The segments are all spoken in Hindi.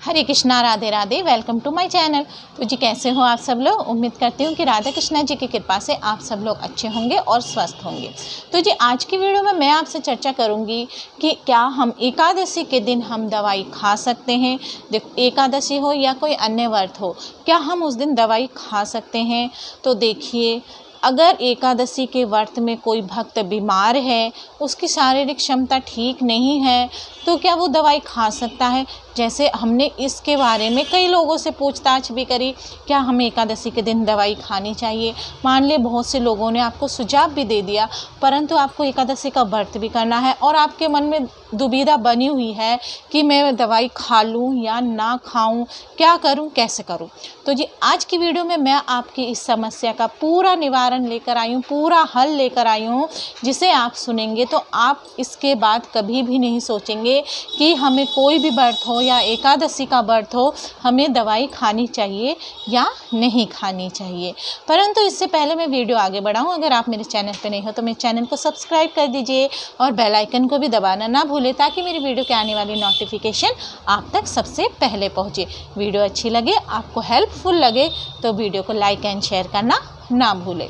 Hare Krishna, Radhe Radhe. Welcome to my channel. तो जी कैसे हो आप सब लोग। उम्मीद करती हूँ कि राधा कृष्णा जी की कृपा से आप सब लोग अच्छे होंगे और स्वस्थ होंगे। तो जी आज की वीडियो में मैं आपसे चर्चा करूँगी कि क्या हम एकादशी के दिन हम दवाई खा सकते हैं। देखो, एकादशी हो या कोई अन्य व्रत हो, क्या हम उस दिन दवाई खा सकते हैं। तो देखिए, अगर एकादशी के व्रत में कोई भक्त बीमार है, उसकी शारीरिक क्षमता ठीक नहीं है, तो क्या वो दवाई खा सकता है। जैसे हमने इसके बारे में कई लोगों से पूछताछ भी करी, क्या हमें एकादशी के दिन दवाई खानी चाहिए। मान लिए बहुत से लोगों ने आपको सुझाव भी दे दिया, परंतु आपको एकादशी का व्रत भी करना है और आपके मन में दुविधा बनी हुई है कि मैं दवाई खा लूँ या ना खाऊं, क्या करूं, कैसे करूं। तो जी आज की वीडियो में मैं आपकी इस समस्या का पूरा निवारण लेकर आई हूँ, पूरा हल लेकर आई हूँ, जिसे आप सुनेंगे तो आप इसके बाद कभी भी नहीं सोचेंगे कि हमें कोई भी व्रत हो या एकादशी का व्रत हो, हमें दवाई खानी चाहिए या नहीं खानी चाहिए। परंतु इससे पहले मैं वीडियो आगे बढ़ाऊँ, अगर आप मेरे चैनल पर नहीं हो तो मेरे चैनल को सब्सक्राइब कर दीजिए और बेल आइकन को भी दबाना ना भूलें, ताकि मेरी वीडियो के आने वाली नोटिफिकेशन आप तक सबसे पहले पहुँचे। वीडियो अच्छी लगे, आपको हेल्पफुल लगे तो वीडियो को लाइक एंड शेयर करना ना भूलें।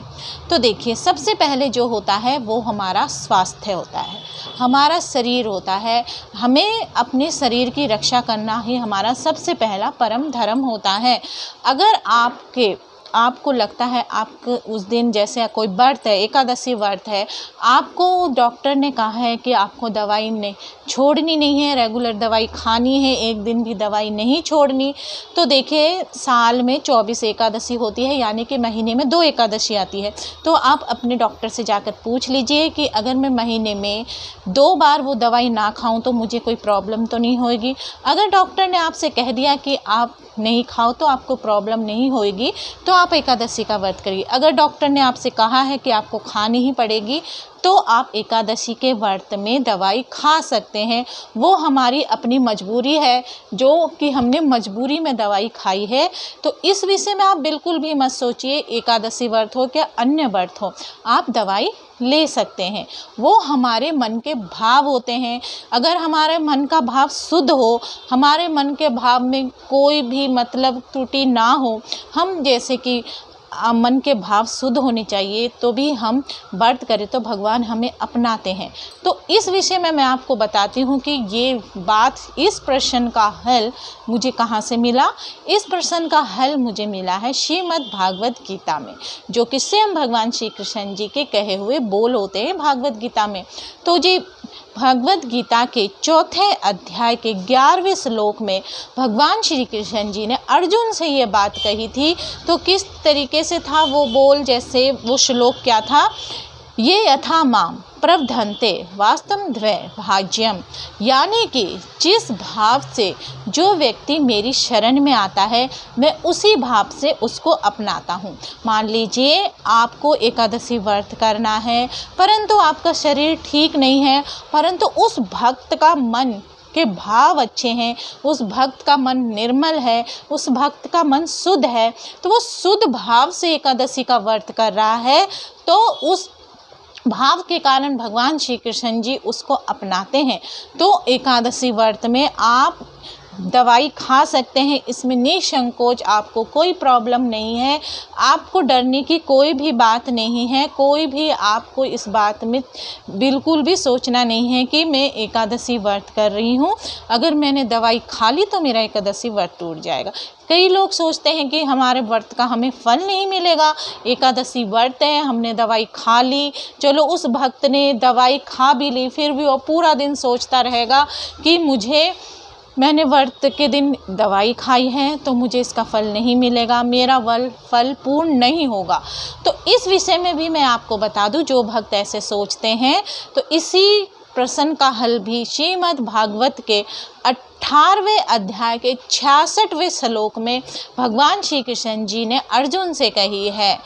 तो देखिए, सबसे पहले जो होता है वो हमारा स्वास्थ्य होता है, हमारा शरीर होता है। हमें अपने शरीर की रक्षा करना ही हमारा सबसे पहला परम धर्म होता है। अगर आपको लगता है आपको उस दिन, जैसे कोई व्रत है, एकादशी व्रत है, आपको डॉक्टर ने कहा है कि आपको दवाई नहीं छोड़नी नहीं है, रेगुलर दवाई खानी है, एक दिन भी दवाई नहीं छोड़नी। तो देखिए, साल में 24 एकादशी होती है, यानी कि महीने में 2 एकादशी आती है। तो आप अपने डॉक्टर से जाकर पूछ लीजिए कि अगर मैं महीने में 2 बार वो दवाई ना खाऊं तो मुझे कोई प्रॉब्लम तो नहीं होगी। अगर डॉक्टर ने आपसे कह दिया कि आप नहीं खाओ तो आपको प्रॉब्लम नहीं होएगी, तो आप एकादशी का व्रत करिए। अगर डॉक्टर ने आपसे कहा है कि आपको खानी ही पड़ेगी, तो आप एकादशी के व्रत में दवाई खा सकते हैं। वो हमारी अपनी मजबूरी है, जो कि हमने मजबूरी में दवाई खाई है। तो इस विषय में आप बिल्कुल भी मत सोचिए, एकादशी व्रत हो क्या अन्य व्रत हो, आप दवाई ले सकते हैं। वो हमारे मन के भाव होते हैं। अगर हमारे मन का भाव शुद्ध हो, हमारे मन के भाव में कोई भी मतलब त्रुटि ना हो, हम जैसे कि मन के भाव शुद्ध होने चाहिए, तो भी हम व्रत करें तो भगवान हमें अपनाते हैं। तो इस विषय में मैं आपको बताती हूँ कि ये बात, इस प्रश्न का हल मुझे कहाँ से मिला। इस प्रश्न का हल मुझे मिला है श्रीमद् भागवत गीता में, जो कि स्वयं भगवान श्री कृष्ण जी के कहे हुए बोल होते हैं भागवत गीता में। तो जी भगवत गीता के 4थे अध्याय के 11वें श्लोक में भगवान श्री कृष्ण जी ने अर्जुन से ये बात कही थी। तो किस तरीके से था वो बोल, जैसे वो श्लोक क्या था, ये यथा माम प्रबधन्ते वास्तव द्वै भाज्यम, यानी कि जिस भाव से जो व्यक्ति मेरी शरण में आता है, मैं उसी भाव से उसको अपनाता हूँ। मान लीजिए आपको एकादशी व्रत करना है, परंतु आपका शरीर ठीक नहीं है, परंतु उस भक्त का मन के भाव अच्छे हैं, उस भक्त का मन निर्मल है, उस भक्त का मन शुद्ध है, तो वो शुद्ध भाव से एकादशी का व्रत कर रहा है, तो उस भाव के कारण भगवान श्री कृष्ण जी उसको अपनाते हैं। तो एकादशी व्रत में आप दवाई खा सकते हैं, इसमें निसंकोच, आपको कोई प्रॉब्लम नहीं है, आपको डरने की कोई भी बात नहीं है। कोई भी आपको इस बात में बिल्कुल भी सोचना नहीं है कि मैं एकादशी व्रत कर रही हूँ, अगर मैंने दवाई खा ली तो मेरा एकादशी व्रत टूट जाएगा। कई लोग सोचते हैं कि हमारे व्रत का हमें फल नहीं मिलेगा, एकादशी व्रत है, हमने दवाई खा ली, चलो उस भक्त ने दवाई खा भी ली, फिर भी वो पूरा दिन सोचता रहेगा कि मैंने व्रत के दिन दवाई खाई है तो मुझे इसका फल नहीं मिलेगा, मेरा फल पूर्ण नहीं होगा। तो इस विषय में भी मैं आपको बता दूं, जो भक्त ऐसे सोचते हैं, तो इसी प्रश्न का हल भी श्रीमद् भागवत के 18वें अध्याय के 66वें श्लोक में भगवान श्री कृष्ण जी ने अर्जुन से कही है।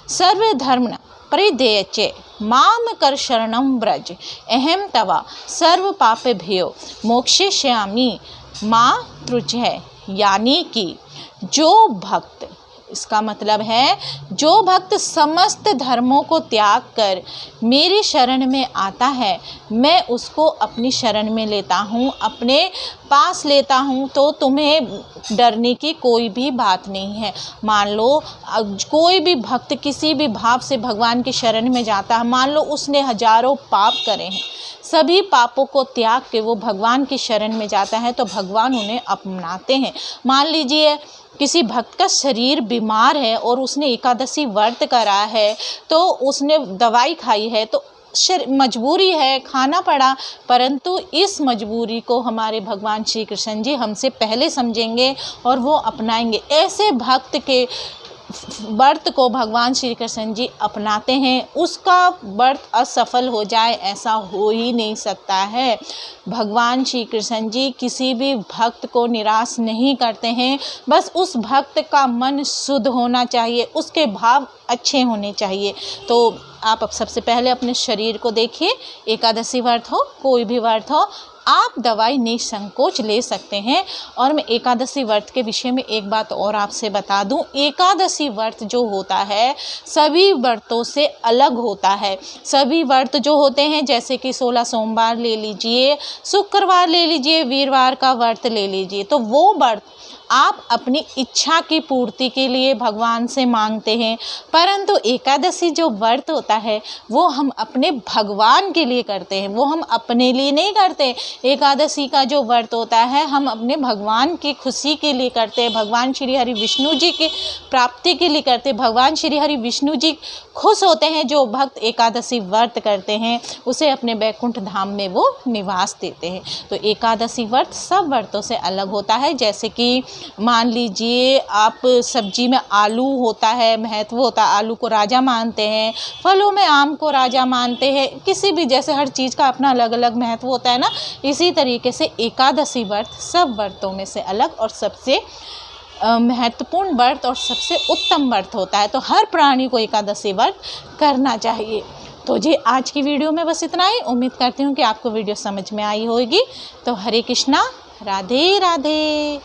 सर्वधर्म परित्यज्य माम कर शरणं व्रज, अहम तवा सर्व पापेभ्यो मोक्षयिष्यामि मां त्रुज्य। यानी कि जो भक्त इसका मतलब है जो भक्त समस्त धर्मों को त्याग कर मेरी शरण में आता है, मैं उसको अपनी शरण में लेता हूँ, अपने पास लेता हूँ, तो तुम्हें डरने की कोई भी बात नहीं है। मान लो कोई भी भक्त किसी भी भाव से भगवान की शरण में जाता है, मान लो उसने हजारों पाप करे हैं, सभी पापों को त्याग के वो भगवान की शरण में जाता है तो भगवान उन्हें अपनाते हैं। मान लीजिए किसी भक्त का शरीर बीमार है और उसने एकादशी व्रत करा है, तो उसने दवाई खाई है, तो मजबूरी है, खाना पड़ा, परंतु इस मजबूरी को हमारे भगवान श्री कृष्ण जी हमसे पहले समझेंगे और वो अपनाएंगे। ऐसे भक्त के व्रत को भगवान श्री कृष्ण जी अपनाते हैं, उसका व्रत असफल हो जाए ऐसा हो ही नहीं सकता है। भगवान श्री कृष्ण जी किसी भी भक्त को निराश नहीं करते हैं, बस उस भक्त का मन शुद्ध होना चाहिए, उसके भाव अच्छे होने चाहिए। तो आप अब सबसे पहले अपने शरीर को देखिए, एकादशी व्रत हो, कोई भी व्रत हो, आप दवाई निसंकोच ले सकते हैं। और मैं एकादशी व्रत के विषय में एक बात और आपसे बता दूं, एकादशी व्रत जो होता है सभी व्रतों से अलग होता है। सभी व्रत जो होते हैं जैसे कि 16 सोमवार ले लीजिए, शुक्रवार ले लीजिए, वीरवार का व्रत ले लीजिए, तो वो व्रत आप अपनी इच्छा की पूर्ति के लिए भगवान से मांगते हैं, परंतु एकादशी जो व्रत होता है वो हम अपने भगवान के लिए करते हैं, वो हम अपने लिए नहीं करते। एकादशी का जो व्रत होता है हम अपने भगवान की खुशी के लिए करते हैं, भगवान श्री हरि विष्णु जी की प्राप्ति के लिए करते हैं। भगवान श्री हरि विष्णु जी खुश होते हैं जो भक्त एकादशी व्रत करते हैं, उसे अपने बैकुंठ धाम में वो निवास देते हैं। तो एकादशी व्रत सब व्रतों से अलग होता है। जैसे कि मान लीजिए आप सब्जी में आलू होता है, महत्व होता है, आलू को राजा मानते हैं, फलों में आम को राजा मानते हैं, किसी भी जैसे हर चीज़ का अपना अलग अलग महत्व होता है ना, इसी तरीके से एकादशी व्रत सब व्रतों में से अलग और सबसे महत्वपूर्ण व्रत और सबसे उत्तम व्रत होता है। तो हर प्राणी को एकादशी व्रत करना चाहिए। तो जी आज की वीडियो में बस इतना ही। उम्मीद करती हूँ कि आपको वीडियो समझ में आई होगी। तो हरे कृष्णा, राधे राधे।